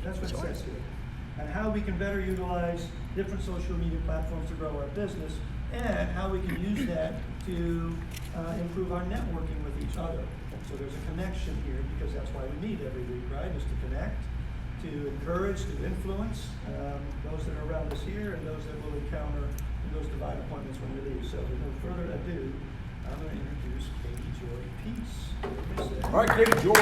That's what it says here. And how we can better utilize different social media platforms to grow our business, and how we can use that to improve our networking with each other. So there's a connection here, because that's why we meet every week, right? Is to connect, to encourage, to influence those that are around us here and those that will encounter in those divine appointments when we leave. So with no further ado, I'm going to introduce Katie Joy Peace. All right, Katie Joy.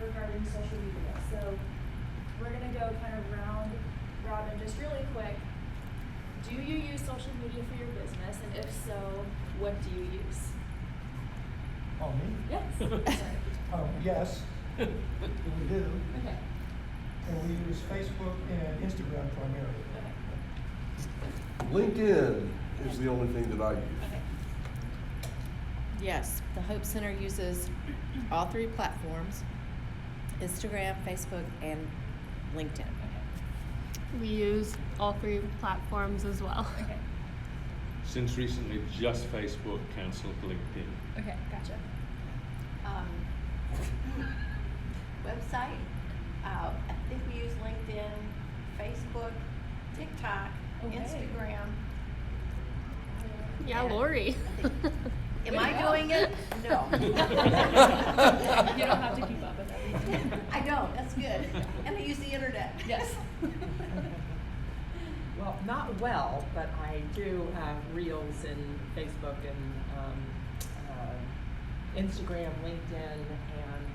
Regarding social media. So we're going to go kind of round robin just really quick. Do you use social media for your business? And if so, what do you use? Oh, me? Yes. Yes, we do. Okay. And we use Facebook and Instagram primarily. Okay. LinkedIn is the only thing that I use. Okay. Yes, the Hope Center uses all three platforms: Instagram, Facebook, and LinkedIn. Okay. We use all three platforms as well. Okay. Since recently, just Facebook cancelled LinkedIn. Okay, gotcha. Website, I think we use LinkedIn, Facebook, TikTok, Okay. Instagram. Yeah, And Lori. Am I doing it? No. You don't have to keep up with everything. I don't, that's good. And I use the internet. Yes. Well, not well, but I do Reels and Facebook and Instagram, LinkedIn, and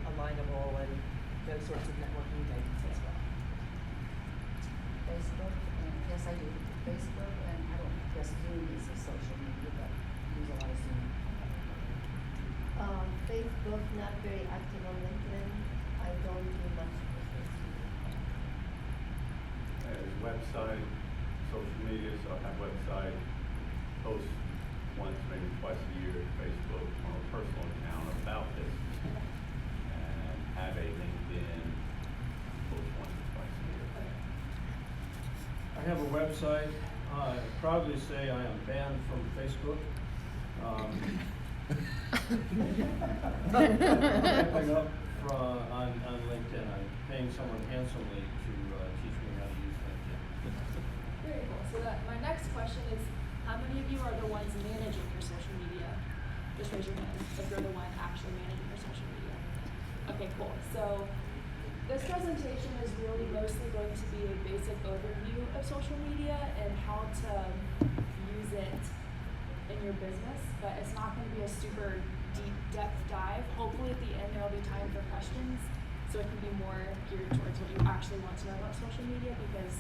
Alignable, and those sorts of networking things as well. Facebook, and yes, I do Facebook, and I don't guess Zoom is a social media, but I use a lot of Zoom. Facebook, not very active on LinkedIn. I don't do much with Facebook. Website, social media, so I have website, post once, maybe twice a year at Facebook on a personal account about this, and have a LinkedIn, post once or twice a year. I have a website. I proudly say I am banned from Facebook. Ramping up on LinkedIn. I'm paying someone handsomely to teach me how to use LinkedIn. Very cool. So my next question is, how many of you are the ones managing your social media? Just raise your hand if you're the one actually managing your social media. Okay, cool. So this presentation is really mostly going to be a basic overview of social media and how to use it in your business, but it's not going to be a super deep depth dive. Hopefully at the end there will be time for questions, so it can be more geared towards what you actually want to know about social media, because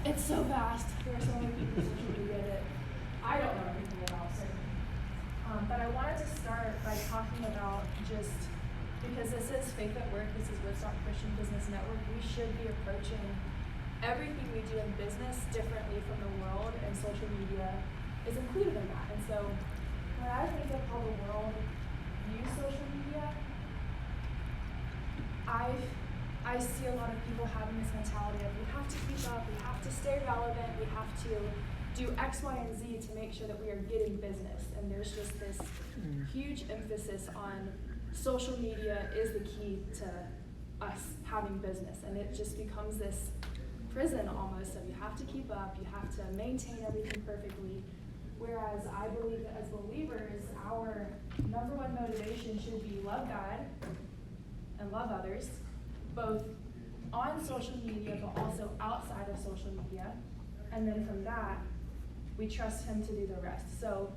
it's so vast. There are so many people on social media that I don't know everything about. So, but I wanted to start by talking about just, because this is Faith at Work, this is Woodstock Christian Business Network, we should be approaching everything we do in business differently from the world, and social media is included in that. And so when I think of how the world views social media, I see a lot of people having this mentality of we have to keep up, we have to stay relevant, we have to do X, Y, and Z to make sure that we are getting business. And there's just this huge emphasis on social media is the key to us having business. And it just becomes this prison almost of you have to keep up, you have to maintain everything perfectly. Whereas I believe that as believers, our number one motivation should be love God and love others, both on social media but also outside of social media. And then from that, we trust Him to do the rest. So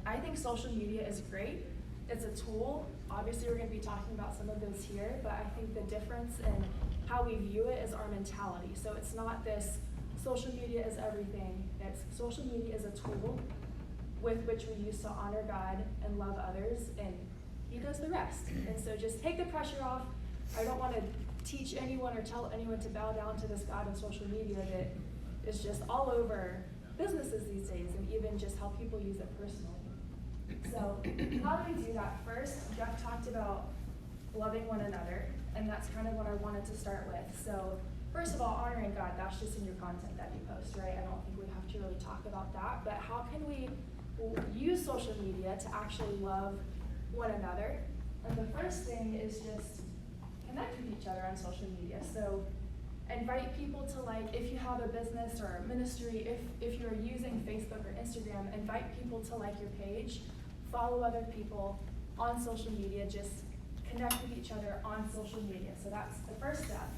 I think social media is great. It's a tool. Obviously, we're going to be talking about some of those here, but I think the difference in how we view it is our mentality. So it's not this social media is everything. It's social media is a tool with which we use to honor God and love others, and He does the rest. And so just take the pressure off. I don't want to teach anyone or tell anyone to bow down to this God in social media that is just all over businesses these days, and even just how people use it personally. So how do we do that? First, Jeff talked about loving one another, and that's kind of what I wanted to start with. So first of all, honoring God, that's just in your content that you post, right? I don't think we have to really talk about that, but how can we use social media to actually love one another? And the first thing is just connect with each other on social media. So invite people to, like, if you have a business or a ministry, if you're using Facebook or Instagram, invite people to like your page, follow other people on social media, just connect with each other on social media. So that's the first step.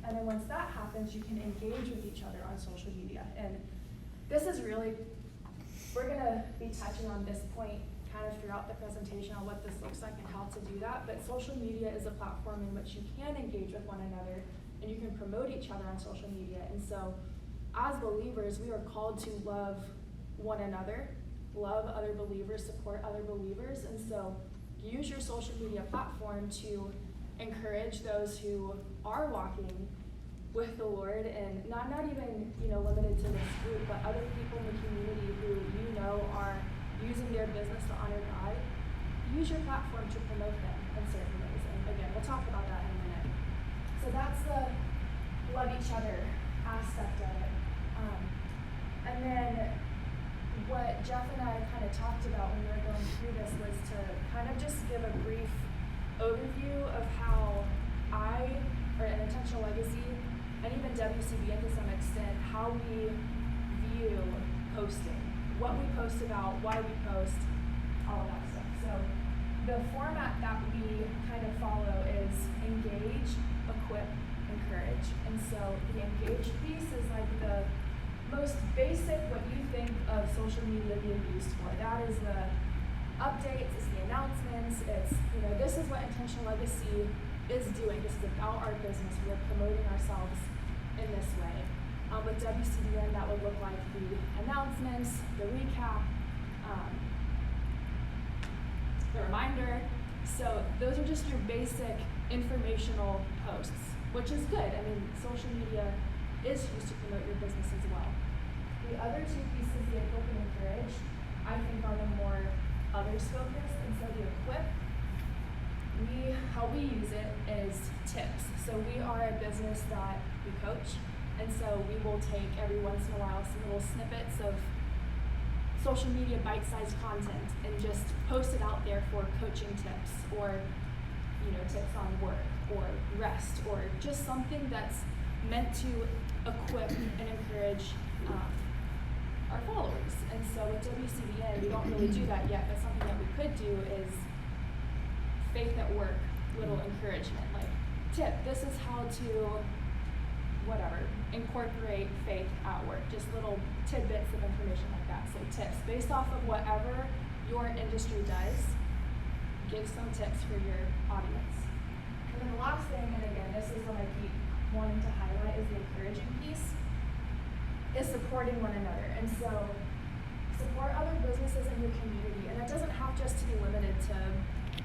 And then once that happens, you can engage with each other on social media. And this is really, we're gonna be touching on this point kind of throughout the presentation on what this looks like and how to do that. But social media is a platform in which you can engage with one another and you can promote each other on social media. And so as believers, we are called to love one another, love other believers, support other believers. And so use your social media platform to encourage those who are walking with the Lord, and not even limited to this group, but other people in the community who are using their business to honor God. Use your platform to promote them in certain ways. And again, we'll talk about that in a minute. So that's the love each other aspect of it. And then what Jeff and I kind of talked about when we were going through this was to kind of just give a brief overview of how an Intentional Legacy, and even WCBN to some extent, how we view posting, what we post about, why we post, all of that stuff. So the format that we kind of follow is engage, equip, encourage. And so the engage piece is like the most basic, what you think of social media being used for. That is the updates, it's the announcements, it's, this is what Intentional Legacy is doing. This is about our business. We are promoting ourselves in this way. With WCBN, that would look like the announcements, the recap, the reminder. So those are just your basic informational posts, which is good. I mean, social media is used to promote your business as well. The other two pieces, the equip and encourage, I think are the more others focused. And so the equip, how we use it is tips. So we are a business that we coach, and so we will take every once in a while some little snippets of social media bite-sized content and just post it out there for coaching tips, or tips on work or rest, or just something that's meant to equip and encourage our followers. And so with WCBN, we don't really do that yet, but something that we could do is faith at work, little encouragement, like tip, this is how to incorporate faith at work, just little tidbits of information like that. So tips based off of whatever your industry does, give some tips for your audience. And then the last thing, and again, this is what I keep wanting to highlight, is the encouraging piece, is supporting one another. And so support other businesses in your community, and it doesn't have just to be limited to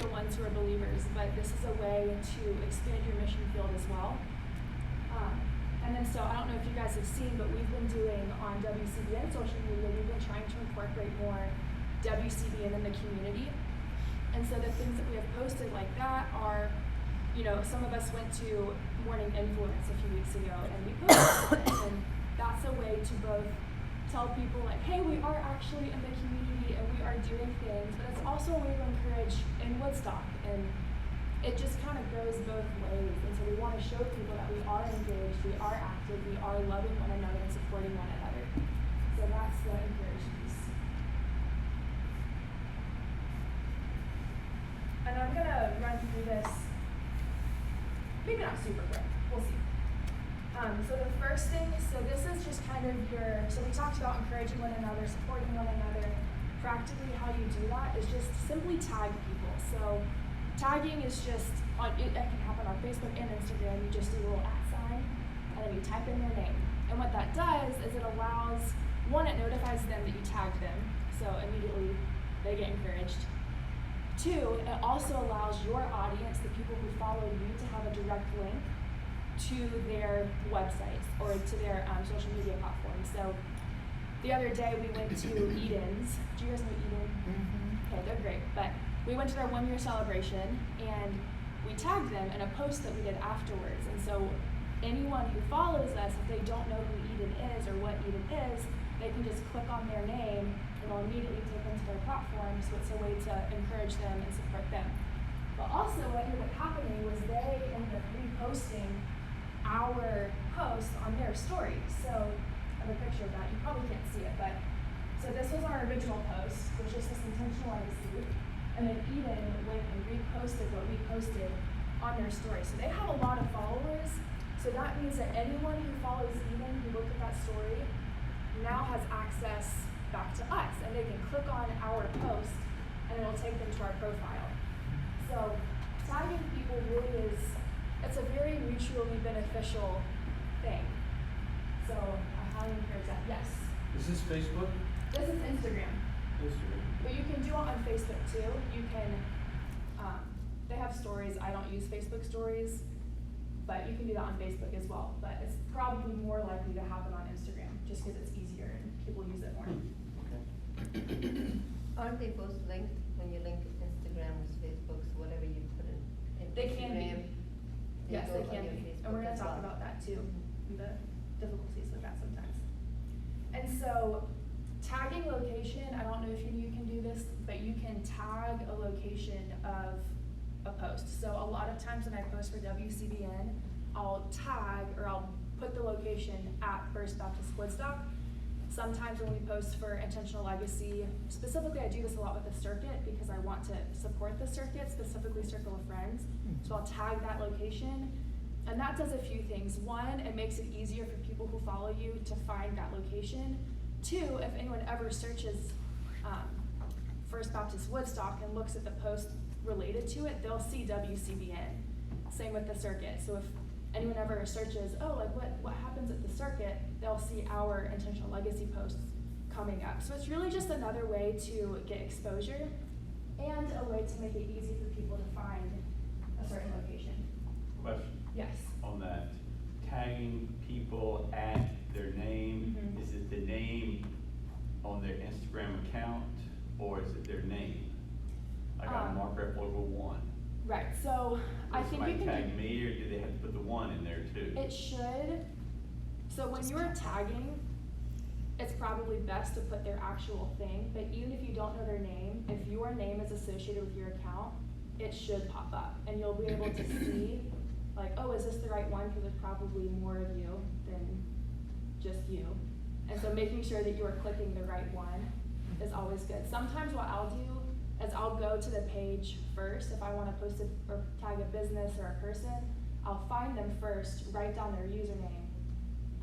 the ones who are believers, but this is a way to expand your mission field as well. And then so I don't know if you guys have seen, but we've been doing on WCBN social media, we've been trying to incorporate more WCBN in the community. And so the things that we have posted like that are, some of us went to Morning Influence a few weeks ago, and we posted on it, and that's a way to both tell people like, hey, we are actually in the community and we are doing things, but it's also a way to encourage in Woodstock, and it just kind of goes both ways. And so we want to show people that we are engaged, we are active, we are loving one another and supporting one another. So that's the encourage piece. And I'm gonna run through this, maybe not super quick, we'll see. So the first thing, so this is just kind of so we talked about encouraging one another, supporting one another. Practically how you do that is just simply tag people. So tagging is just, it can happen on Facebook and Instagram. You just do a little @ and then you type in their name. And what that does is it allows, one, it notifies them that you tagged them, so immediately they get encouraged. Two, it also allows your audience, the people who follow you, to have a direct link to their websites or to their social media platforms. So the other day we went to Eden's. Do you guys know Eden? Mm-hmm. Okay, we went to their 1 year celebration and we tagged them in a post that we did afterwards. And so anyone who follows us, if they don't know who Eden is or what Eden is, they can just click on their name and it'll immediately take them to their platform. So it's a way to encourage them and support them. But also what ended up happening was they ended up reposting our post on their story. So I have a picture of that. You probably can't see it, but so this was our original post, which is this intentional legacy. And then Eden went and reposted what we posted on their story. So they have a lot of followers. So that means that anyone who follows Eden, who looked at that story, now has access back to us. And they can click on our post and it'll take them to our profile. So tagging people really is, it's a very mutually beneficial thing. So I highly encourage that, yes. Is this Facebook? This is Instagram. Instagram. But you can do it on Facebook too. You can, they have stories. I don't use Facebook stories, but you can do that on Facebook as well. But it's probably more likely to happen on Instagram just because it's easier and people use it more. Okay. Aren't they both linked when you link Instagram with Facebook, so whatever you put in They can be. Instagram, Yes, go they on can your be. Facebook And we're going as to talk well. about that too, and the difficulties with that sometimes. And so tagging location, I don't know if you can do this, but you can tag a location of a post. So a lot of times when I post for WCBN, I'll tag or I'll put the location at First Baptist Woodstock. Sometimes when we post for Intentional Legacy, specifically I do this a lot with the circuit because I want to support the circuit, specifically Circle of Friends. So I'll tag that location. And that does a few things. One, it makes it easier for people who follow you to find that location. Two, if anyone ever searches First Baptist Woodstock and looks at the post related to it, they'll see WCBN. Same with the circuit. So if anyone ever searches, oh, like what happens at the circuit, they'll see our Intentional Legacy posts coming up. So it's really just another way to get exposure and a way to make it easy for people to find a certain location. Question Yes. on that, tagging people at their name, Mhm. is it the name on their Instagram account, or is it their name? I got Margaret Logo 1. Right, so I Does think somebody you can tag me, or do they have to put the 1 in there too? It should. So when you're tagging, it's probably best to put their actual thing, but even if you don't know their name, if your name is associated with your account, it should pop up and you'll be able to see, like, oh, is this the right one? Because there's probably more of you than just you. And so making sure that you are clicking the right one is always good. Sometimes what I'll do is I'll go to the page first. If I want to post or tag a business or a person, I'll find them first, write down their username,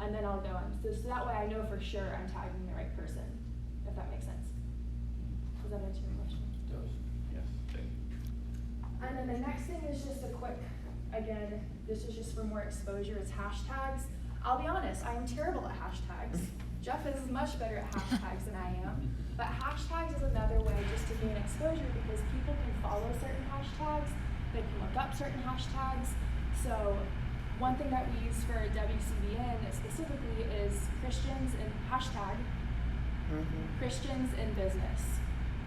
and then I'll go in. So that way I know for sure I'm tagging the right person, if that makes sense. Does that answer your question? It does. Yes, thank you. And then the next thing is just a quick, again, this is just for more exposure, is hashtags. I'll be honest, I am terrible at hashtags. Jeff is much better at hashtags than I am. But hashtags is another way just to gain exposure because people can follow certain hashtags, they can look up certain hashtags. So one thing that we use for WCBN specifically is Christians in hashtag Christians in business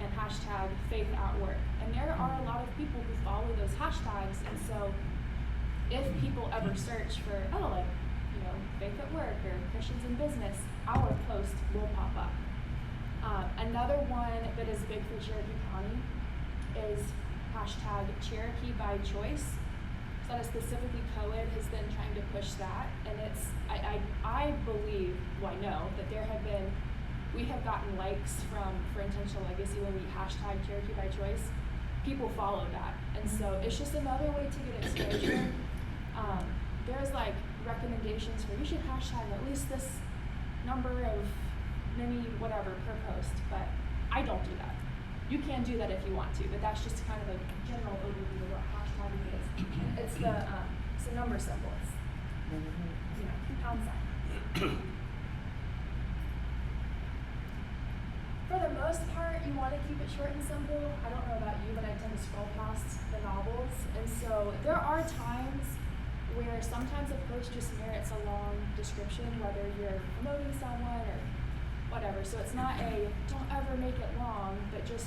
and hashtag faith at work. And there are a lot of people who follow those hashtags, and so if people ever search for, oh, like, you know, faith at work or Christians in business, our post will pop up. Another one that is big for Cherokee County is hashtag Cherokee by choice. So that is specifically COED has been trying to push that, and it's, I believe, well, I know that we have gotten likes for Intentional Legacy when we hashtag Cherokee by choice. People follow that, and so it's just another way to get exposure. There's like recommendations for you should hashtag at least this number of many whatever per post, but I don't do that. You can do that if you want to, but that's just kind of a general overview of what hashtagging is. It's the number symbol. It's, you know, pound sign. For the most part, you want to keep it short and simple. I don't know about you, but I tend to scroll past the novels, and so there are times where sometimes a post just merits a long description, whether you're promoting someone or whatever. So it's not a don't ever make it long, but just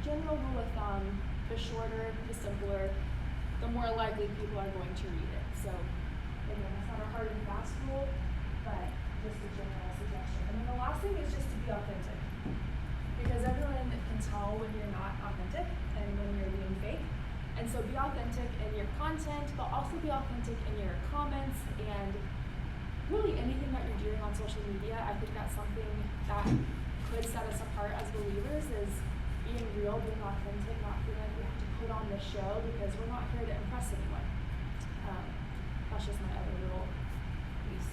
general rule of thumb, The shorter, the simpler, the more likely people are going to read it. So again, that's not a hard and fast rule, but just a general suggestion. And then the last thing is just to be authentic. Because everyone can tell when you're not authentic and when you're being fake. And so be authentic in your content, but also be authentic in your comments and really anything that you're doing on social media. I think that's something that could set us apart as believers, is being real, being authentic, not feeling like we have to put on the show because we're not here to impress anyone. That's just my other little piece.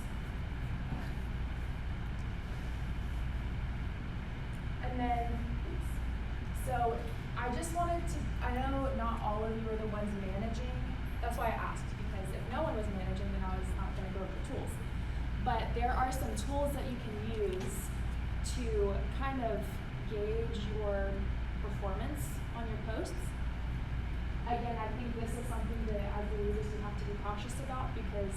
And then, so I just wanted to, I know not all of you are the ones managing, that's why I asked, because if no one was managing, then I was not gonna go over the tools. But there are some tools that you can use to kind of gauge your performance on your posts. Again, I think this is something that as believers we have to be cautious about, because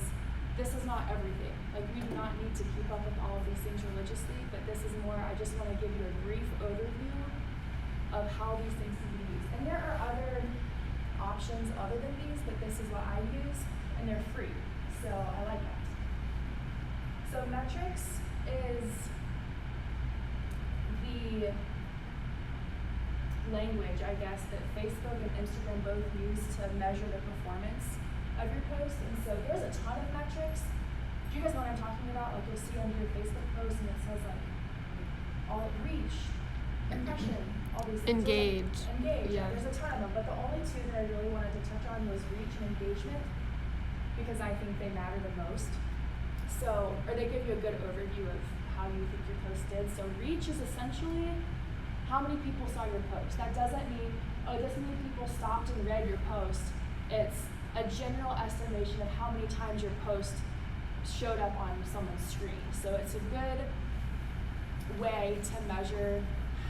this is not everything. Like, we do not need to keep up with all of these things religiously, but this is more, I just want to give you a brief overview of how these things can be used. And there are other options other than these, but this is what I use, and they're free. So I like that. So metrics is the language, I guess, that Facebook and Instagram both use to measure the performance of your post. And so there's a ton of metrics. Do you guys know what I'm talking about? Like, you'll see under your Facebook post and it says like all reach, impression, all these things. Engage. So, like, engage. Yeah. There's a ton of them, but the only two that I really wanted to touch on was reach and engagement, because I think they matter the most. So, or they give you a good overview of how you think your post did. So reach is essentially how many people saw your post. That doesn't mean, oh, this many people stopped and read your post. It's a general estimation of how many times your post showed up on someone's screen. So it's a good way to measure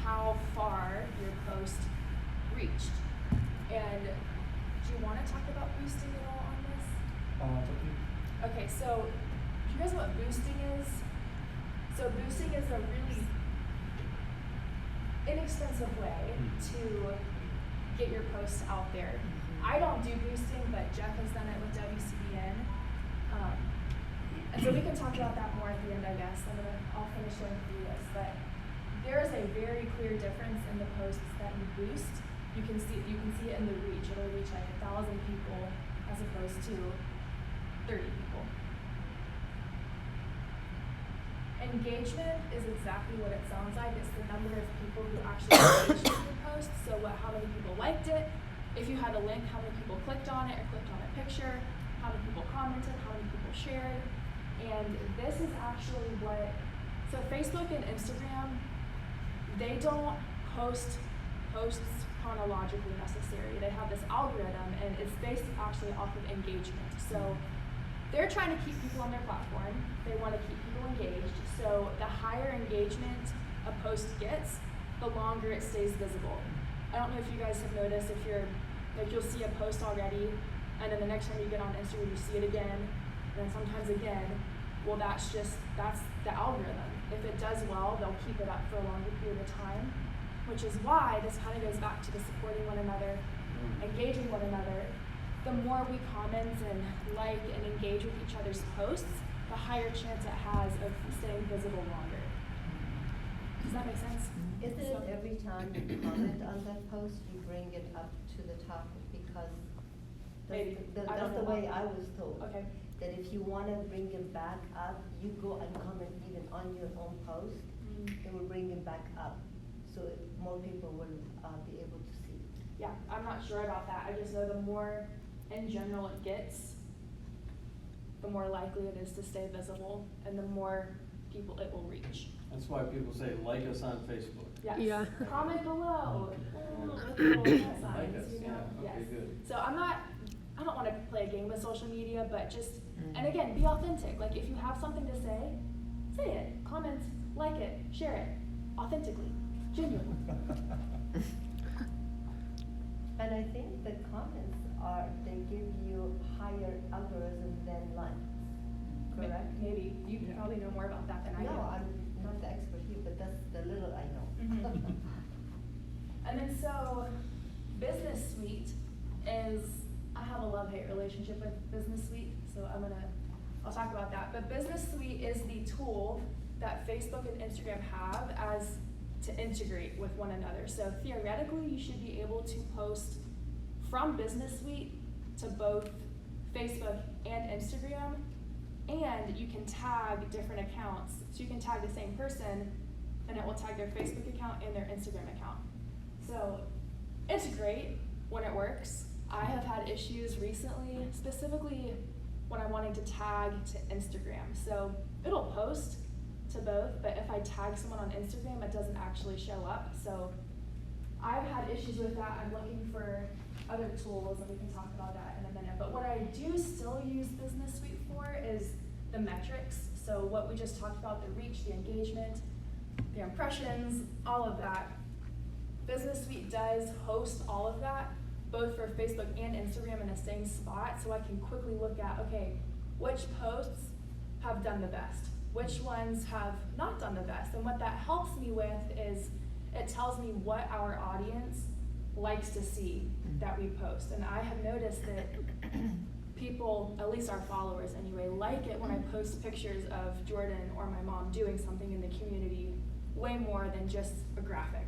how far your post reached. And do you want to talk about boosting at all on this? Okay, so do you guys know what boosting is? So boosting is a really inexpensive way to get your posts out there. I don't do boosting, but Jeff has done it with WCBN. And so we can talk about that more at the end, I guess. I'll finish going through this, but there is a very clear difference in the posts that you boost. You can see it in the reach. It'll reach like 1,000 people as opposed to 30 people. Engagement is exactly what it sounds like. It's the number of people who actually engaged with your post. So how many people liked it? If you had a link, how many people clicked on it or clicked on a picture? How many people commented? How many people shared? And this is actually so Facebook and Instagram, they don't post posts chronologically necessarily. They have this algorithm, and it's based actually off of engagement. So they're trying to keep people on their platform. They want to keep people engaged. So the higher engagement a post gets, the longer it stays visible. I don't know if you guys have noticed, if you're, like, you'll see a post already, and then the next time you get on Instagram, you see it again, and then sometimes again. Well, that's the algorithm. If it does well, they'll keep it up for a longer period of time, which is why this kind of goes back to the supporting one another, engaging one another. The more we comment and like and engage with each other's posts, the higher chance it has of staying visible longer. Does that make sense? Isn't it every time you comment on that post, you bring it up to the top? Because Maybe. that's the way I was told. Okay. That if you want to bring it back up, you go and comment even on your own post, it will bring it back up, so more people will be able to see. Yeah, I'm not sure about that. I just know the more in general it gets, the more likely it is to stay visible, and the more people it will reach. That's why people say, like us on Facebook. Yes. Yeah. Comment below. With the little signs, Like us, you know? yeah, okay, Yes. good. So I don't want to play a game with social media, but just, and again, be authentic. Like, if you have something to say it. Comment, like it, share it, authentically, genuinely. And I think the comments they give you higher algorithm than likes, correct? Maybe. You probably know more about that than I do. No, I'm not the expert here, but that's the little I know. And then so Business Suite is, I have a love-hate relationship with Business Suite, so I'll talk about that. But Business Suite is the tool that Facebook and Instagram have as to integrate with one another. So theoretically, you should be able to post from Business Suite to both Facebook and Instagram, and you can tag different accounts. So you can tag the same person, and it will tag their Facebook account and their Instagram account. So it's great when it works. I have had issues recently, specifically when I'm wanting to tag to Instagram. So it'll post to both, but if I tag someone on Instagram, it doesn't actually show up. So I've had issues with that. I'm looking for other tools, and we can talk about that in a minute. But what I do still use Business Suite for is the metrics. So what we just talked about, the reach, the engagement, the impressions, all of that. Business Suite does host all of that, both for Facebook and Instagram in the same spot, so I can quickly look at, okay, which posts have done the best, which ones have not done the best. And what that helps me with is it tells me what our audience likes to see that we post. And I have noticed that people, at least our followers anyway, like it when I post pictures of Jordan or my mom doing something in the community way more than just a graphic.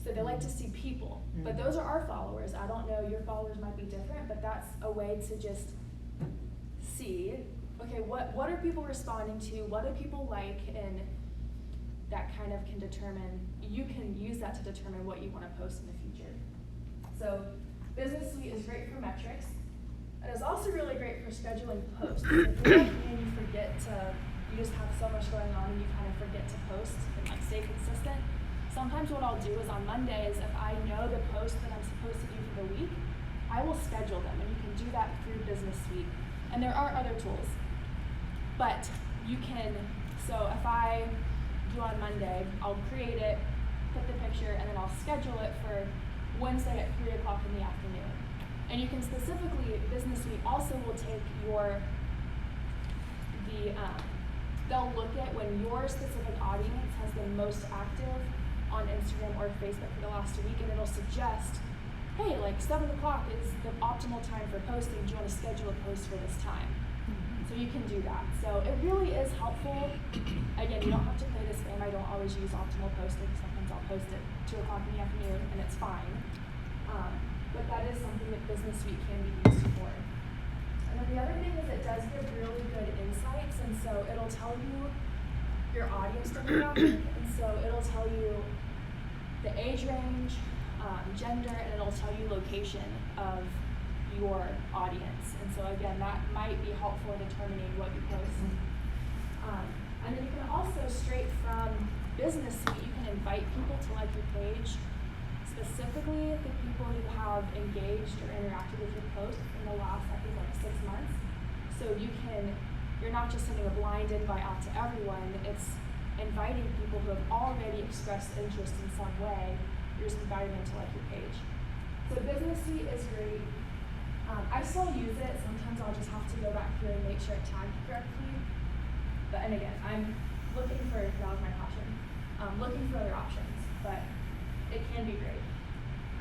So they like to see people, but those are our followers. I don't know, your followers might be different, but that's a way to just see, okay, what are people responding to? What do people like? And that kind of can determine, you can use that to determine what you want to post in the future. So Business Suite is great for metrics. And it's also really great for scheduling posts. If you're like me and you forget to, you just have so much going on and you kind of forget to post and like stay consistent. Sometimes what I'll do is on Mondays, if I know the post that I'm supposed to do for the week, I will schedule them, and you can do that through Business Suite. And there are other tools, but you can, so if I do on Monday, I'll create it, put the picture, and then I'll schedule it for Wednesday at 3 o'clock in the afternoon. And you can specifically, Business Suite also will take they'll look at when your specific audience has been most active on Instagram or Facebook for the last week, and it'll suggest, hey, like 7 o'clock is the optimal time for posting. Do you want to schedule a post for this time? So you can do that. So it really is helpful. Again, you don't have to play this game. I don't always use optimal posting. Sometimes I'll post at 2 o'clock in the afternoon, and it's fine. But that is something that Business Suite can be used for. And then the other thing is it does give really good insights, and so it'll tell you your audience demographic, and so it'll tell you the age range, gender, and it'll tell you location of your audience. And so again, that might be helpful in determining what you post. And then you can also, straight from Business Suite, you can invite people to like your page, specifically the people who have engaged or interacted with your post in the last, I think, like 6 months. So you're not just sending a blind invite out to everyone, it's inviting people who have already expressed interest in some way. You're just inviting them to like your page. So Business Suite is great. I still use it. Sometimes I'll just have to go back here and make sure it tagged correctly. And again, I'm looking for, that was my caution, looking for other options, but it can be great.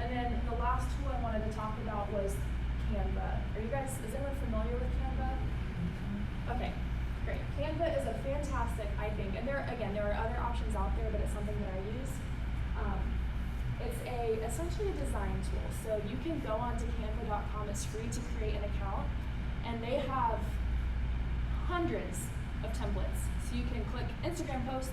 And then the last tool I wanted to talk about was Canva. Is anyone familiar with Canva? Okay, great. Canva is a fantastic, I think, and there are other options out there, but it's something that I use. It's essentially a design tool. So you can go onto canva.com, it's free to create an account, and they have hundreds of templates. So you can click Instagram post,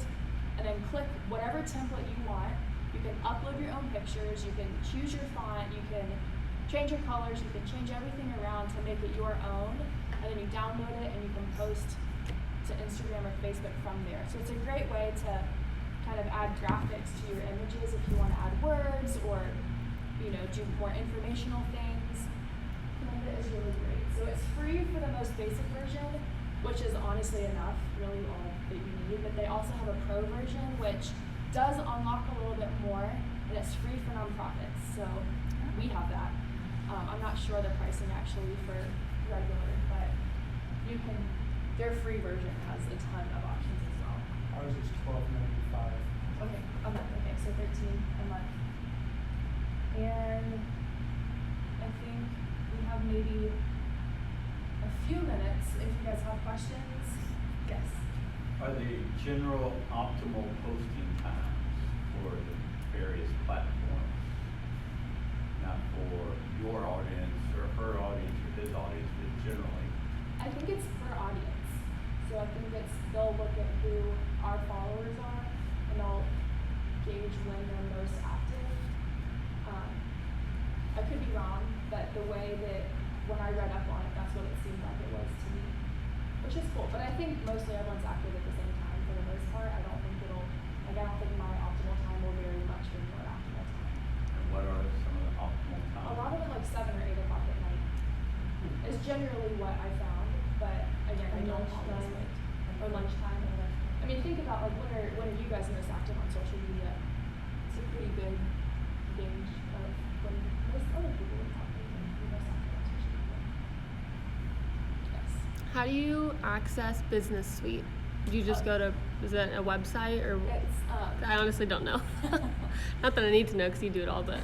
and then click whatever template you want. You can upload your own pictures, you can choose your font, you can change your colors, you can change everything around to make it your own, and then you download it and you can post to Instagram or Facebook from there. So it's a great way to kind of add graphics to your images if you want to add words or, do more informational things. Canva is really great. So it's free for the most basic version, which is honestly enough, really all that you need, but they also have a pro version, which does unlock a little bit more, and it's free for nonprofits, so we have that. I'm not sure the pricing actually for regular, but their free version has a ton of options as well. Ours is $12.95. Okay, a month, okay, so $13 a month. And guys have questions? Yes. Are the general optimal posting times for the various platforms, not for your audience or her audience or his audience, but generally? I think it's per audience. So I think they'll look at who our followers are and they'll gauge when they're most active. I could be wrong, but the way that when I read up on it, that's what it seemed like it was to me, which is cool. But I think mostly everyone's active at the same time for the most part. I don't think my optimal time will vary much from your optimal time. And what are some of the optimal times? A lot of it like 7 or 8 o'clock at night is generally what I found, but again, I don't always wait. Or lunchtime. I mean, think about like when are you guys most active on social media? It's a pretty good gauge of when most other people are talking and who most active on social media. Yes. How do you access Business Suite? Do you just go to, is it a website or? It's I honestly don't know. Not that I need to know because you do it all, but.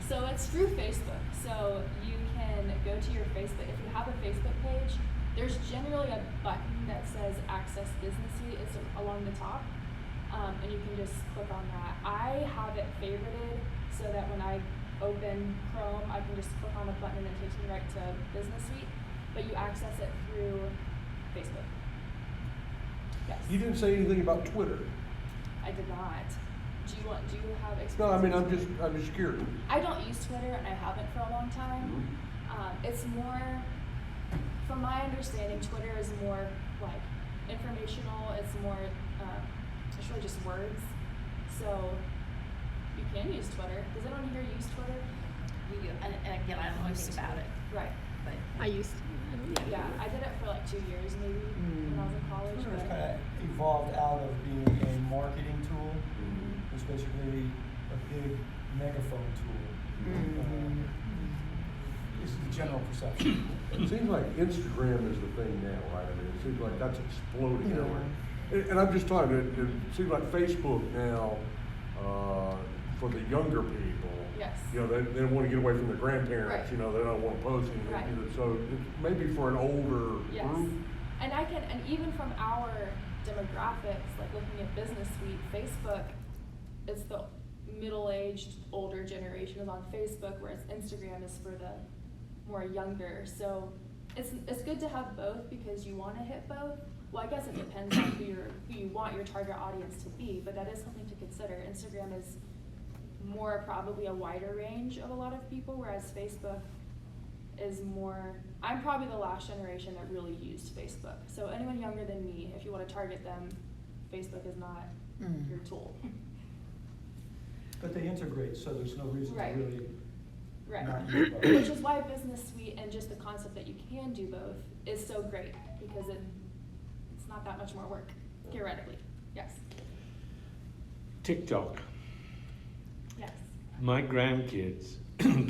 So it's through Facebook. So you can go to your Facebook. If you have a Facebook page, there's generally a button that says Access Business Suite. It's along the top, and you can just click on that. I have it favorited so that when I open Chrome, I can just click on the button and it takes me right to Business Suite. But you access it through Facebook. Yes. You didn't say anything about Twitter. I did not. Do you have experience? No, I mean, with Twitter? I'm just curious. I don't use Twitter and I haven't for a long time. It's more, from my understanding, Twitter is more like informational. It's more, it's really just words. So you can use Twitter. Does anyone here use Twitter? We do, and again, I don't know anything about it, Right. but. I used to. Yeah, I did it for like 2 years maybe when I was in college. Twitter has but- kind of evolved out of being a marketing tool. It's basically a big megaphone tool. Is the general perception. It seems like Instagram is the thing now, right? I mean, it seems like that's exploding everywhere. And I'm just talking, it seems like Facebook now, for the younger people, Yes. you know, they don't want to get away from their grandparents, Right. you know, they don't want to post anything. Right. So it's maybe for an older Yes. group. And even from our demographics, like looking at Business Suite, Facebook, it's the middle-aged, older generation is on Facebook, whereas Instagram is for the more younger. So it's good to have both because you want to hit both. Well, I guess it depends on who you want your target audience to be, but that is something to consider. Instagram is more probably a wider range of a lot of people, whereas Facebook is more, I'm probably the last generation that really used Facebook. So anyone younger than me, if you want to target them, Facebook is not your tool. But they integrate, so there's no reason to Right. really Right. not use both. Which is why Business Suite and just the concept that you can do both is so great because it's not that much more work, theoretically. Yes. TikTok. Yes. My grandkids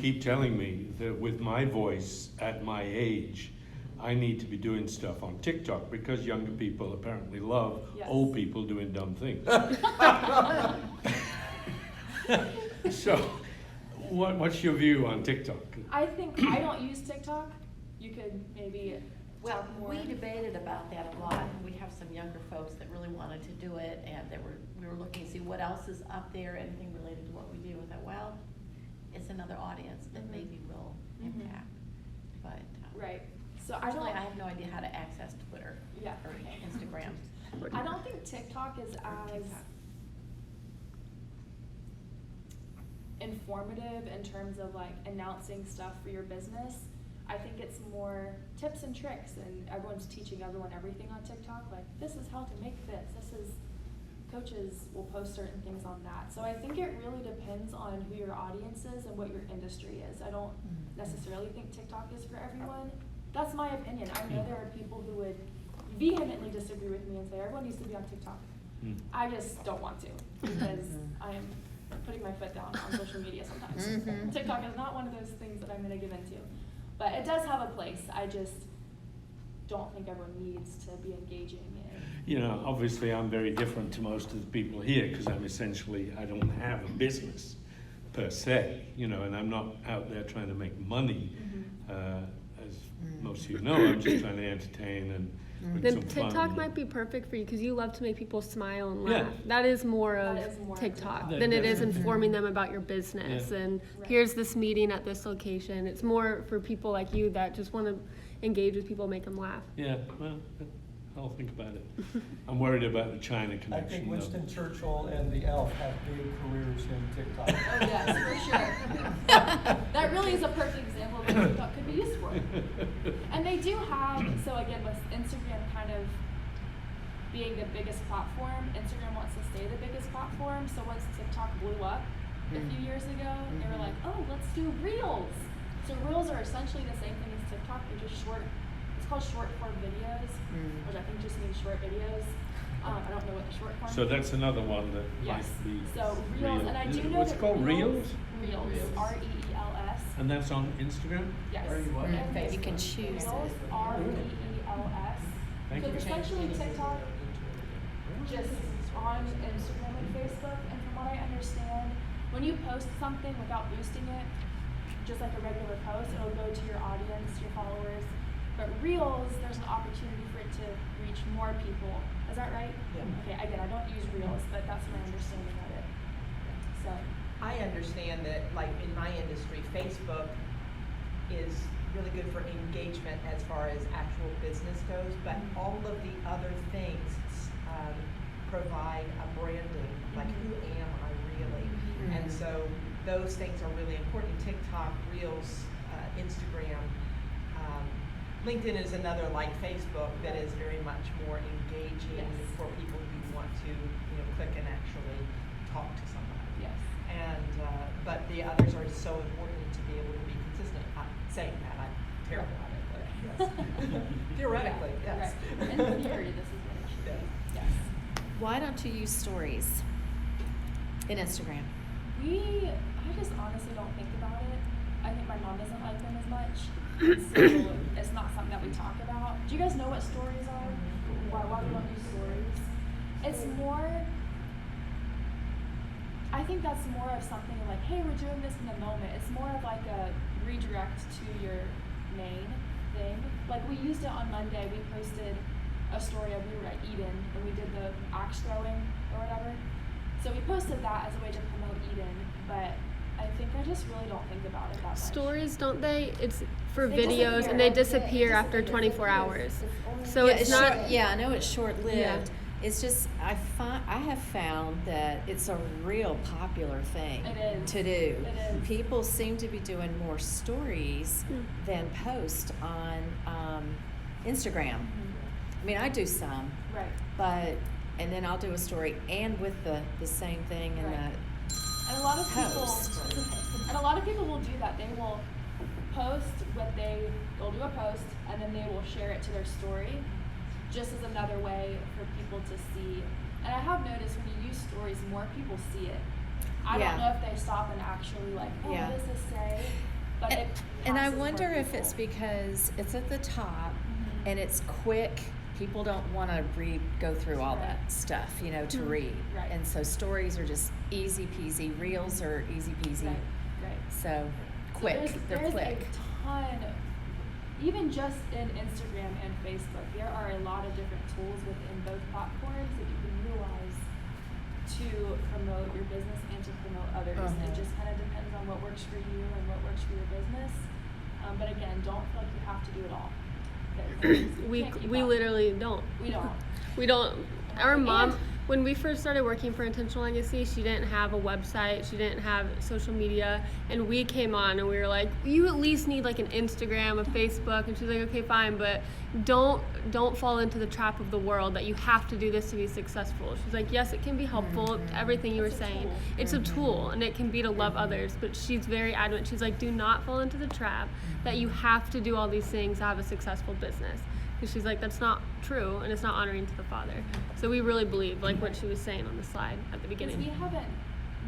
keep telling me that with my voice at my age, I need to be doing stuff on TikTok because younger people apparently love Yes. old people doing dumb things. So, what's your view on TikTok? I think I don't use TikTok. You could maybe Well, talk more. we debated about that a lot. We have some younger folks that really wanted to do it, and we were looking to see what else is up there, anything related to what we do. We thought, well, it's another audience that maybe will impact. But Right. So I personally, don't. I have no idea how to access Twitter Yeah. or Instagram. I don't think TikTok is as informative in terms of like announcing stuff for your business. I think it's more tips and tricks, and everyone's teaching everyone everything on TikTok. Like, this is how to make this. Coaches will post certain things on that. So I think it really depends on who your audience is and what your industry is. I don't necessarily think TikTok is for everyone. That's my opinion. I know there are people who would vehemently disagree with me and say everyone needs to be on TikTok. I just don't want to because I'm putting my foot down on social media sometimes. TikTok is not one of those things that I'm going to give into. But it does have a place. I just don't think everyone needs to be engaging in. You know, obviously I'm very different to most of the people here because I don't have a business per se, you know, and I'm not out there trying to make money as most of you know, I'm just trying to entertain and bring Then some fun. TikTok might be perfect for you because you love to make people smile and Yeah. laugh. That is more of That is more of TikTok TikTok. than it is Definitely. informing them about your business Yeah. and Right. here's this meeting at this location. It's more for people like you that just want to engage with people, make them laugh. Yeah, well, I'll think about it. I'm worried about the China I connection. think though. Winston Churchill and the elf have big careers in TikTok. Oh, yes, for sure. That really is a perfect example of what TikTok could be used for. And they do have, so again, with Instagram kind of being the biggest platform, Instagram wants to stay the biggest platform. So once TikTok blew up a few years ago, they were like, oh, let's do Reels. So Reels are essentially the same thing as TikTok, they're just short. It's called short form videos, which I think just means short videos. I don't know what the short form. So that's another one that Yes. might be. So Reels, real. and I do know What's that it called, Reels? Reels, R-E-E-L-S. And that's on Instagram? Yes. Are you what? And Okay, you can Facebook. choose Reels, it. R-E-E-L-S. Thank So you. it's essentially TikTok, just on Instagram and Facebook. And from what I understand, when you post something without boosting it, just like a regular post, it'll go to your audience, your followers. But Reels, there's an opportunity for it to reach more people. Is that right? Yeah. Okay, again, I don't use Reels, but that's my understanding of it. So, I understand that, like, in my industry, Facebook is really good for engagement as far as actual business goes, but all of the other things provide a branding, like who am I really? And so those things are really important. TikTok, Reels, Instagram, LinkedIn is another like Facebook that is very much more engaging Yes. for people who want to, click and actually talk to somebody. yes. And, but the others are so important to be able to be consistent. I'm saying that, I'm terrible at it, but theoretically, yes. Right. In theory, this is what it should be. Yes. Why don't you use stories in Instagram? I just honestly don't think about it. I think my mom doesn't like them as much. So it's not something that we talk about. Do you guys know what stories are? Why we don't use stories? It's more, I think that's more of something like, hey, we're doing this in the moment. It's more of like a redirect to your main thing. Like we used it on Monday. We posted a story of we were at Eden and we did the axe throwing or whatever. So we posted that as a way to promote Eden, but I think I just really don't think about it that much. Stories, don't they? It's for They videos disappear. and they It disappear just- after it 24 disappears. hours. It's only- So yeah, it's not. short, yeah, I know it's short-lived. Yeah. It's just I have found that it's a real popular thing It is. to do. It is. People seem to be doing more stories than post on Instagram. I mean, I do some, Right. but and then I'll do a story and with the same thing in Right. the And a lot of Post. people, and a lot of people will do that. They will post they'll do a post and then they will share it to their story, just as another way for people to see. And I have noticed when you use stories, more people see it. I Yeah. don't know if they stop and actually like, oh, Yeah. what does this say? But and, it and I passes more wonder if people. it's because it's at the top Mhm. and it's quick. People don't want to go through all Right. that stuff, to Mhm. read. Right. And so stories are just easy peasy. Reels are easy peasy. Right, right. So So quick. They're there's quick. a ton, even just in Instagram and Facebook, there are a lot of different tools within both platforms that you can utilize to promote your business and to promote others. Uh-huh. It just kind of depends on what works for you and what works for your business. But again, don't feel like you have to do it all. 'Cause you We can't keep we up. literally don't. We don't. We don't. Our mom, And- when we first started working for Intentional Legacy, she didn't have a website, she didn't have social media, and we came on and we were like, you at least need like an Instagram, a Facebook, and she's like, okay, fine, but don't fall into the trap of the world that you have to do this to be successful. She's like, yes, it can be helpful, everything you were It's a saying. tool. It's a tool, and it can be to love others, but she's very adamant. She's like, do not fall into the trap that you have to do all these things to have a successful business. Because she's like, that's not true, and it's not honoring to the Father. So we really believe, like what she was saying on the slide at the Because beginning. we haven't,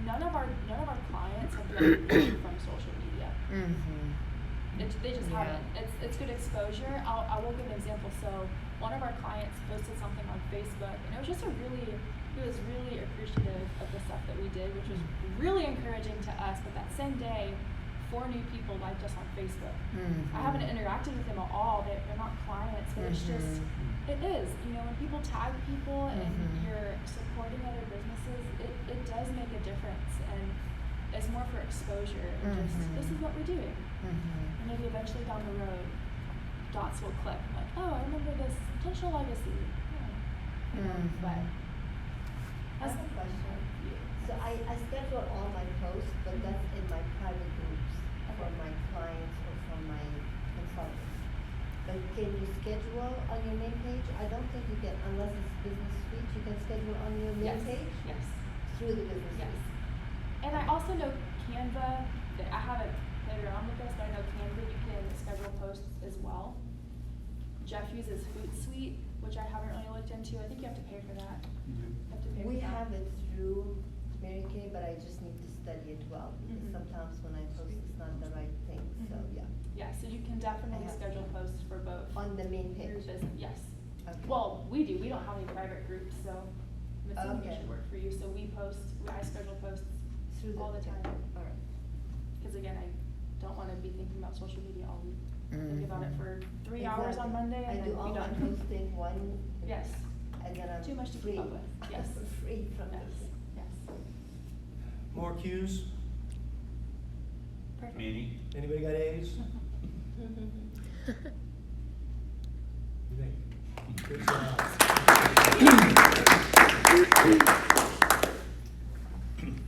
none of our clients have benefited from social media. They just Yeah. haven't. It's good exposure. I will give an example. So one of our clients posted something on Facebook, and it was just he was really appreciative of the stuff that we did, which was really encouraging to us. But that same day, 4 new people like us on Facebook. Mhm. I haven't interacted with them at all. They're not clients, but it's just, Mhm. it is. You know, when people tag people and Mhm. you're supporting other businesses, it does make a difference. And it's more for exposure and just, this is what we're doing. Mhm. And maybe eventually down the road, dots will click. Like, oh, I remember this potential legacy. Yeah. You know, Mhm. but I have a question. So I schedule all my posts, but that's in my private groups for my clients or for my consultants. But can you schedule on your main page? I don't think you can, unless it's Business Suite, you can schedule on your main Yes. page? Yes. Through the Business Yes. Suite? And I also know Canva, that I haven't played around with this, but I know Canva, you can schedule posts as well. Jeff uses Hootsuite, which I haven't really looked into. I think you have to pay for that. You have to pay We for that. have it through Mary Kay, but I just need to study it well, because Mhm. sometimes when I post, it's not the right thing, so, Mhm. yeah. Yeah, so you can definitely I have- schedule posts for both. On the main page? Through business, yes. Okay. Well, we do, we don't have any private groups, so I'm assuming it Okay. should work for you, so I schedule posts Through all the time. All right. Cause again, I don't wanna be thinking about social media all week. Think about it for 3 hours on Exactly. Monday and then be I do all my done. posting one. Yes. And then I'm Too much to free. keep up with, yes. Free from Yes, this. yes. More Qs? Perfect. Meaning? Anybody got As?